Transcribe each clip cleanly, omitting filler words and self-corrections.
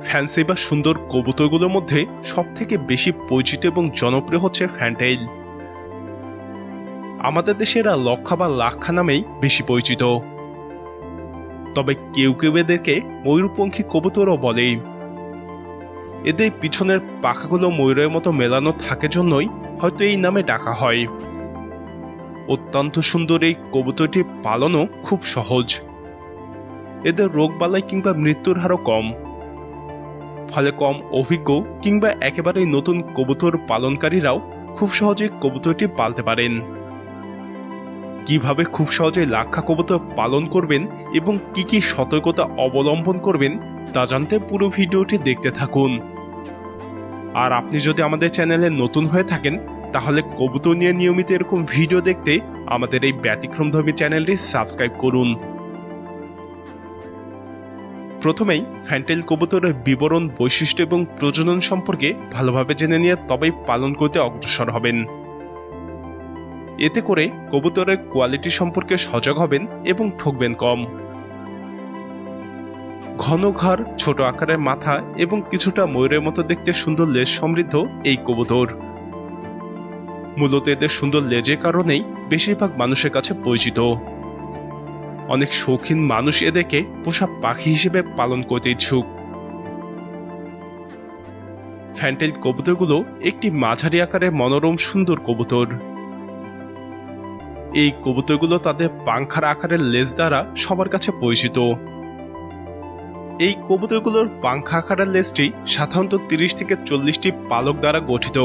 Fancy বা সুন্দর কবুতরগুলোর মধ্যে সবথেকে বেশি পরিচিত এবং জনপ্রিয় হচ্ছে ফ্যান্টেইল। আমাদের দেশে এরা লক্ষা বা লাক্ষা নামেই বেশি পরিচিত, তবে কেউ কেউ এদেরকে ময়ূরপঙ্খী কবুতরও বলে। এদের পিছনের পাখাগুলো ময়ূরের মতো মেলানো থাকে জন্যই হয়তো এই নামে ডাকা হয়। অত্যন্ত সুন্দর এই কবুতরটি পালনও খুব সহজ। এদের রোগবালাই কিংবা মৃত্যুর হারও কম, ফলে কম অভিজ্ঞ কিংবা একেবারেই নতুন কবুতর পালনকারীরাও খুব সহজেই কবুতরটি পালতে পারেন। কিভাবে খুব সহজে লাক্ষা কবুতর পালন করবেন এবং কি কি সতর্কতা অবলম্বন করবেন তা জানতে পুরো ভিডিওটি দেখতে থাকুন। আর আপনি যদি আমাদের চ্যানেলে নতুন হয়ে থাকেন তাহলে কবুতর নিয়ে নিয়মিত এরকম ভিডিও দেখতে আমাদের এই ব্যতিক্রমধর্মী চ্যানেলটি সাবস্ক্রাইব করুন। প্রথমেই ফ্যান্টেইল কবুতরের বিবরণ, বৈশিষ্ট্য এবং প্রজনন সম্পর্কে ভালোভাবে জেনে নিয়ে তবেই পালন করতে অগ্রসর হবেন। এতে করে কবুতরের কোয়ালিটি সম্পর্কে সজাগ হবেন এবং ঠকবেন কম। ঘন ঘাড়, ছোট আকারের মাথা এবং কিছুটা ময়ূরের মতো দেখতে সুন্দর লেজ সমৃদ্ধ এই কবুতর। মূলত এদের সুন্দর লেজের কারণেই বেশিরভাগ মানুষের কাছে পরিচিত। অনেক শৌখিন মানুষ এদেরকে পোষা পাখি হিসেবে পালন করতে ইচ্ছুক। ফ্যান্টেইল কবুতরগুলো একটি মাঝারি আকারের মনোরম সুন্দর কবুতর। এই কবুতরগুলো তাদের পাংখার আকারের লেজ দ্বারা সবার কাছে পরিচিত। এই কবুতরগুলোর পাংখা আকারের লেজটি সাধারণত 30 থেকে 40টি পালক দ্বারা গঠিত।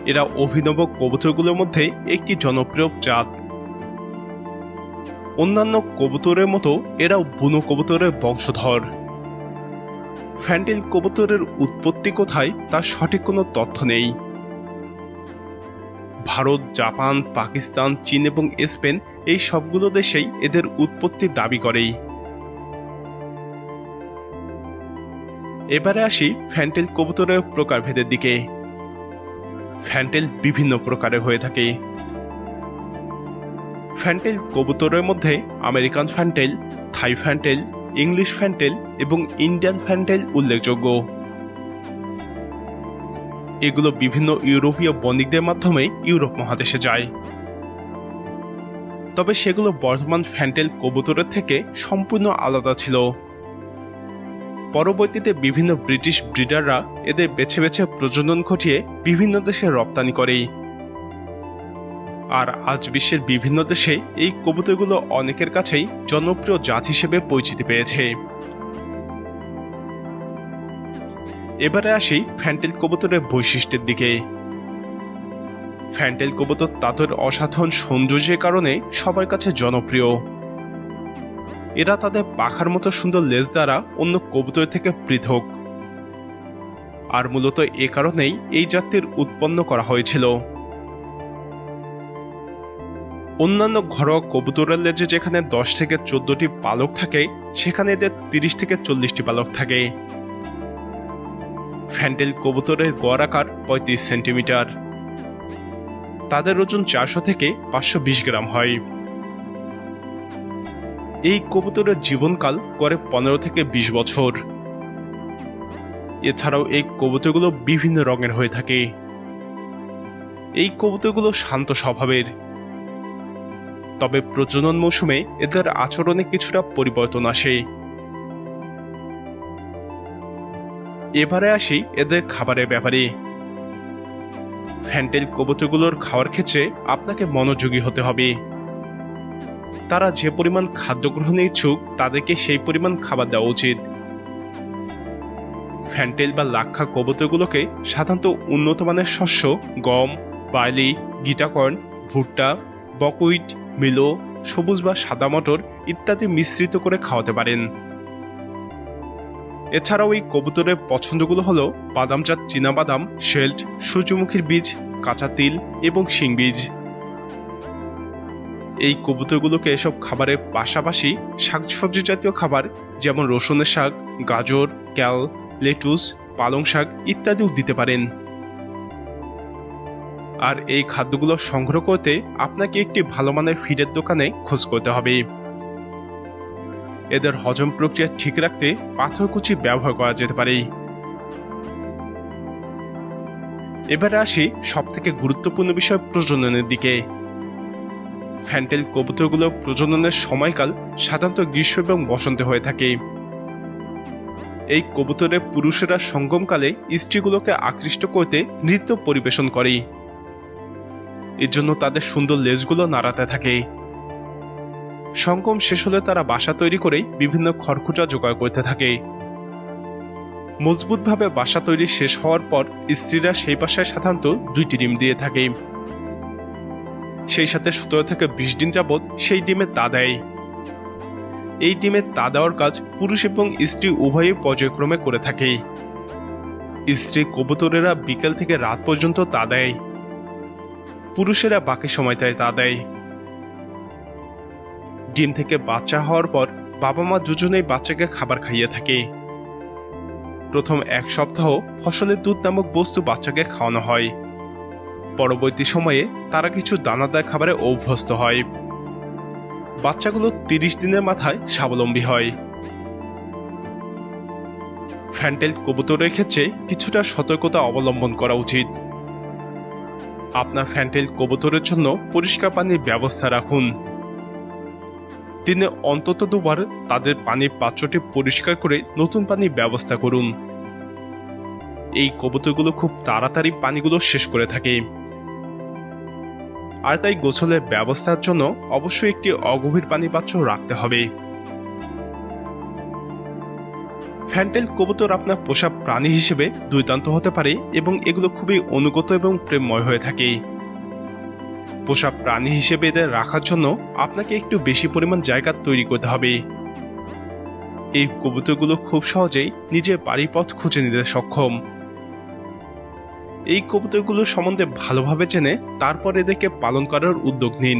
এরা অভিনব কবুতরগুলোর মধ্যে একটি জনপ্রিয় জাত। অন্যান্য কবুতরের মতো এরাও বুনো কবুতরের বংশধর। ফ্যান্টেইল কবুতরের উৎপত্তি কোথায় তার সঠিক কোনো তথ্য নেই। ভারত, জাপান, পাকিস্তান, চীন এবং স্পেন এই সবগুলো দেশেই এদের উৎপত্তি দাবি করে। এবারে আসি ফ্যান্টেইল কবুতরের প্রকারভেদের দিকে। ফ্যান্টেইল বিভিন্ন প্রকারের হয়ে থাকে। ফ্যান্টেইল কবুতরের মধ্যে আমেরিকান ফ্যান্টেইল, থাই ফ্যান্টেইল, ইংলিশ ফ্যান্টেইল এবং ইন্ডিয়ান ফ্যান্টেইল উল্লেখযোগ্য। এগুলো বিভিন্ন ইউরোপীয় বণিকদের মাধ্যমে ইউরোপ মহাদেশে যায়। তবে সেগুলো বর্তমান ফ্যান্টেইল কবুতরের থেকে সম্পূর্ণ আলাদা ছিল। পরবর্তীতে বিভিন্ন ব্রিটিশ ব্রিডাররা এদের বেছে বেছে প্রজনন ঘটিয়ে বিভিন্ন দেশে রপ্তানি করে। আর আজ বিশ্বের বিভিন্ন দেশে এই কবুতরগুলো অনেকের কাছেই জনপ্রিয় জাত হিসেবে পরিচিতি পেয়েছে। এবারে আসি ফ্যান্টেইল কবুতরের বৈশিষ্ট্যের দিকে। ফ্যান্টেইল কবুতর তাদের অসাধারণ সৌন্দর্যের কারণে সবার কাছে জনপ্রিয়। এরা তাদের পাখার মতো সুন্দর লেজ দ্বারা অন্য কবুতর থেকে পৃথক। আর মূলত এ কারণেই এই জাতটির উৎপন্ন করা হয়েছিল। অন্যান্য ঘরোয়া কবুতরের লেজে যেখানে 10 থেকে 14টি পালক থাকে সেখানে এদের 30 থেকে 40টি পালক থাকে। ফ্যান্টেইল কবুতরের গড় আকার 35 সেন্টিমিটার। তাদের ওজন 400 থেকে 520 গ্রাম হয়। এই কবুতরের জীবনকাল গড়ে 15 থেকে 20 বছর। এছাড়াও এই কবুতরগুলো বিভিন্ন রঙের হয়ে থাকে। এই কবুতরগুলো শান্ত স্বভাবের, তবে প্রজনন মৌসুমে এদের আচরণে কিছুটা পরিবর্তন আসে। এবারে আসি এদের খাবারের ব্যাপারে। ফ্যান্টেইল কবুতরগুলোর খাওয়ার ক্ষেত্রে আপনাকে মনোযোগী হতে হবে। তারা যে পরিমাণ খাদ্য গ্রহণে ইচ্ছুক তাদেরকে সেই পরিমাণ খাবার দেওয়া উচিত। ফ্যান্টেইল বা লাক্ষা কবুতরগুলোকে সাধারণত উন্নত মানের শস্য, গম, বার্লি, গিটাকর্ন, ভুট্টা, বকহুইট, মিলো, সবুজ বা সাদা মটর ইত্যাদি মিশ্রিত করে খাওয়াতে পারেন। এছাড়াও এই কবুতরের পছন্দগুলো হলো বাদামজাত চীনাবাদাম, শেল্ট, সূর্যমুখীর বীজ, কাঁচা তিল এবং শিং বীজ। এই কবুতরগুলোকে এসব খাবারের পাশাপাশি শাকসবজি জাতীয় খাবার যেমন রসুনের শাক, গাজর, ক্যাল, লেটুস, পালং শাক ইত্যাদিও দিতে পারেন। আর এই খাদ্যগুলো সংগ্রহ করতে আপনাকে একটি ভালো মানের ফিডের দোকানে খোঁজ করতে হবে। এদের হজম প্রক্রিয়া ঠিক রাখতে পাথরকুচি ব্যবহার করা যেতে পারে। এবারে আসি সবথেকে গুরুত্বপূর্ণ বিষয় প্রজননের দিকে। ফ্যান্টেল কবুতরগুলোর প্রজননের সময়কাল সাধারণত গ্রীষ্ম এবং বসন্তে হয়ে থাকে। এই কবুতরের পুরুষেরা সঙ্গমকালে স্ত্রীগুলোকে আকৃষ্ট করতে নৃত্য পরিবেশন করে। এর জন্য তাদের সুন্দর লেজগুলো নাড়াতে থাকে। সঙ্গম শেষ হলে তারা বাসা তৈরি করে বিভিন্ন খড়কুটা জোগাড় করতে থাকে। মজবুতভাবে বাসা তৈরি শেষ হওয়ার পর স্ত্রীরা সেই বাসায় সাধারণত 2টি ডিম দিয়ে থাকে। সেই সাথে 17 থেকে 20 দিন যাবৎ সেই ডিমে তা দেয়। এই ডিমে তা দেওয়ার কাজ পুরুষ এবং স্ত্রী উভয়ই পর্যায়ক্রমে করে থাকে। স্ত্রী কবুতরেরা বিকেল থেকে রাত পর্যন্ত তা দেয়, পুরুষেরা বাকি সময়টায় তা দেয়। ডিম থেকে বাচ্চা হওয়ার পর বাবা মা দুজনেই বাচ্চাকে খাবার খাইয়ে থাকে। প্রথম 1 সপ্তাহ ফসলের দুধ নামক বস্তু বাচ্চাকে খাওয়ানো হয়। পরবর্তী সময়ে তারা কিছু দানাদার খাবারে অভ্যস্ত হয়। বাচ্চাগুলো 30 দিনের মাথায় স্বাবলম্বী হয়। ফ্যান্টেল কবুতরের ক্ষেত্রে কিছুটা সতর্কতা অবলম্বন করা উচিত। আপনার ফ্যান্টেল কবুতরের জন্য পরিষ্কার পানির ব্যবস্থা রাখুন। দিনে অন্তত 2 বার তাদের পানির পাত্রটি পরিষ্কার করে নতুন পানির ব্যবস্থা করুন। এই কবুতরগুলো খুব তাড়াতাড়ি পানিগুলো শেষ করে থাকে, আর তাই গোসলের ব্যবস্থার জন্য অবশ্যই একটি অগভীর পানি পাত্র রাখতে হবে। ফ্যান্টেল কবুতর আপনার পোষা প্রাণী হিসেবে দুর্দান্ত হতে পারে এবং এগুলো খুবই অনুগত এবং প্রেমময় হয়ে থাকে। পোষা প্রাণী হিসেবে এদের রাখার জন্য আপনাকে একটু বেশি পরিমাণ জায়গা তৈরি করতে হবে। এই কবুতরগুলো খুব সহজেই নিজের বাড়ির পথ খুঁজে নিতে সক্ষম। এই কবুতরগুলো সম্বন্ধে ভালোভাবে জেনে তারপর এদেরকে পালন করার উদ্যোগ নিন।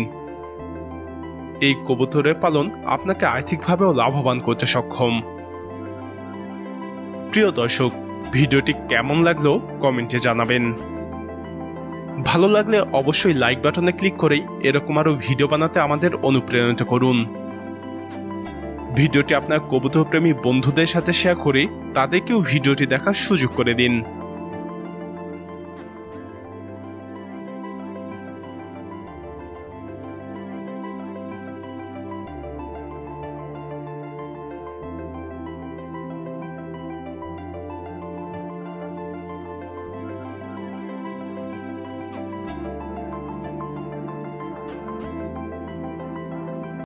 এই কবুতরের পালন আপনাকে আর্থিকভাবেও লাভবান করতে সক্ষম। প্রিয় দর্শক, ভিডিওটি কেমন লাগলো কমেন্টে জানাবেন। ভালো লাগলে অবশ্যই লাইক বাটনে ক্লিক করে এরকম আরো ভিডিও বানাতে আমাদের অনুপ্রাণিত করুন। ভিডিওটি আপনার কবুতর প্রেমী বন্ধুদের সাথে শেয়ার করে তাদেরকেও ভিডিওটি দেখার সুযোগ করে দিন।